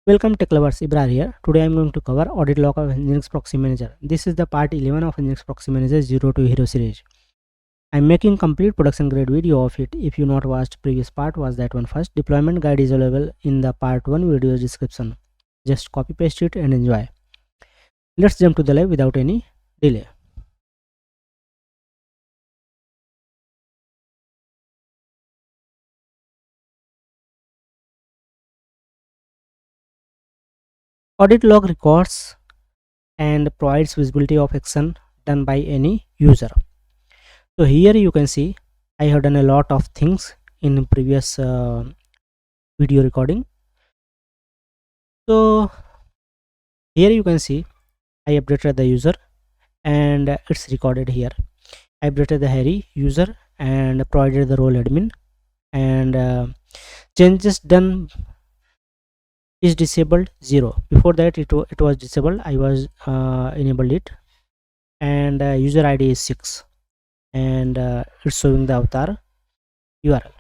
Welcome Tech Lovers, Ibrar here. Today I am going to cover Audit Log of Nginx Proxy Manager. This is the part 11 of Nginx Proxy Manager 0 to Hero series. I am making complete production grade video of it. If you not watched previous part, watch that one first. Deployment guide is available in the part 1 video description. Just copy paste it and enjoy. Let's jump to the live without any delay. Audit Log records and provides visibility of action done by any user. So here you can see I have done a lot of things in previous video recording. So here you can see I updated the user and it's recorded here. I updated the Harry user and provided the role admin, and changes done is disabled 0. Before that it was disabled. I was enabled it, and user ID is 6, and it's showing the avatar URL.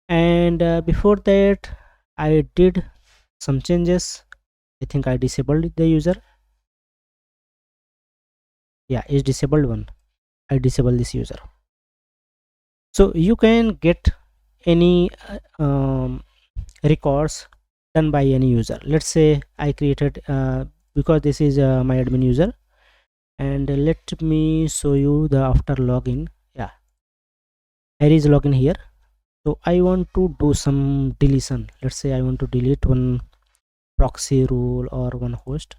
And before that I did some changes. I think I disabled the user. Yeah, is disabled one. I disable this user. So you can get any records done by any user. Let's say I created because this is my admin user, and let me show you the after login. Yeah, here is login here. So I want to do some deletion. Let's say I want to delete one proxy rule or one host.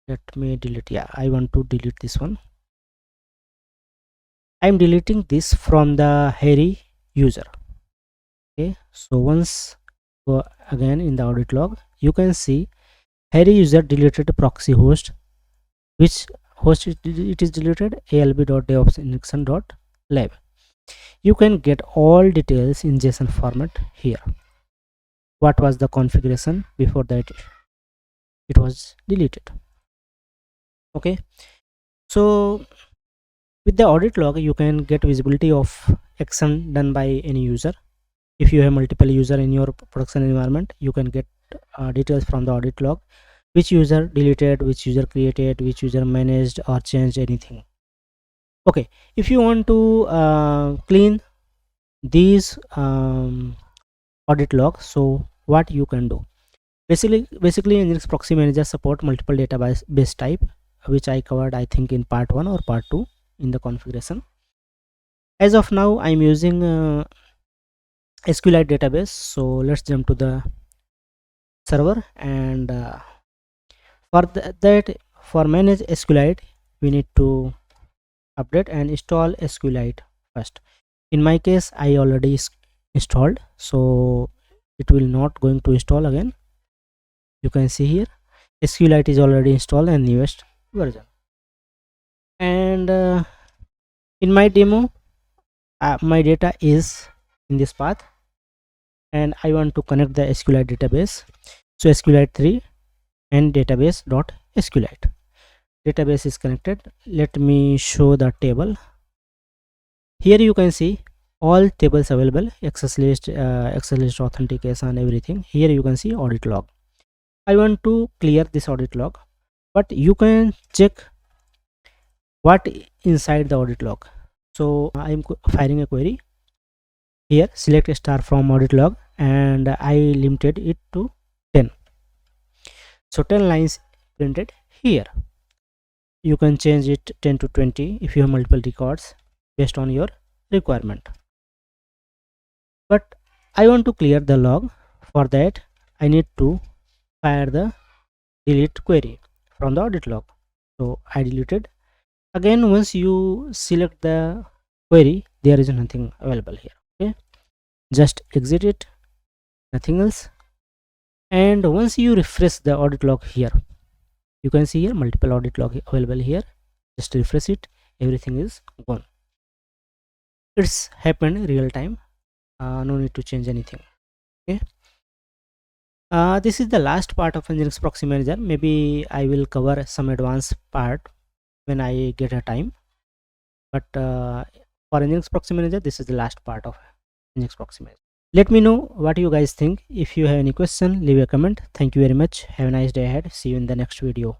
Let me delete. Yeah, I want to delete this one. I'm deleting this from the Harry user. Okay, so once go again in the audit log, you can see Harry user deleted proxy host. Which host it is deleted? alb.devopsindex.lab. You can get all details in JSON format here. What was the configuration before that it was deleted? Okay, so with the audit log you can get visibility of action done by any user. If you have multiple user in your production environment, you can get details from the audit log, which user deleted, which user created, which user managed or changed anything. Okay, if you want to clean these audit log, so what you can do? Basically Nginx Proxy Manager support multiple database type, which I covered I think in part 1 or part 2 in the configuration. As of now I'm using SQLite database, so let's jump to the server, and for manage SQLite we need to update and install SQLite first. In my case I already installed, so it will not going to install again. You can see here SQLite is already installed and newest version. And in my demo my data is in this path, and I want to connect the SQLite database. So SQLite 3 and database.SQLite. Database is connected. Let me show the table. Here you can see all tables available, access list authentication, everything. Here you can see audit log. I want to clear this audit log, but you can check what inside the audit log. So I am firing a query here, select a star from audit log, and I limited it to 10. So 10 lines printed here. You can change it 10 to 20 if you have multiple records based on your requirement. But I want to clear the log. For that I need to fire the delete query from the audit log. So I deleted. Again, once you select the query, there is nothing available here. Okay, just exit it, nothing else. And once you refresh the audit log here, you can see here multiple audit log available here. Just refresh it, everything is gone. It's happened real time. No need to change anything. Okay, this is the last part of Nginx Proxy Manager. Maybe I will cover some advanced part when I get a time, but for Nginx Proxy Manager this is the last part of Nginx Proxy Manager. Let me know what you guys think. If you have any question, leave a comment. Thank you very much. Have a nice day ahead. See you in the next video.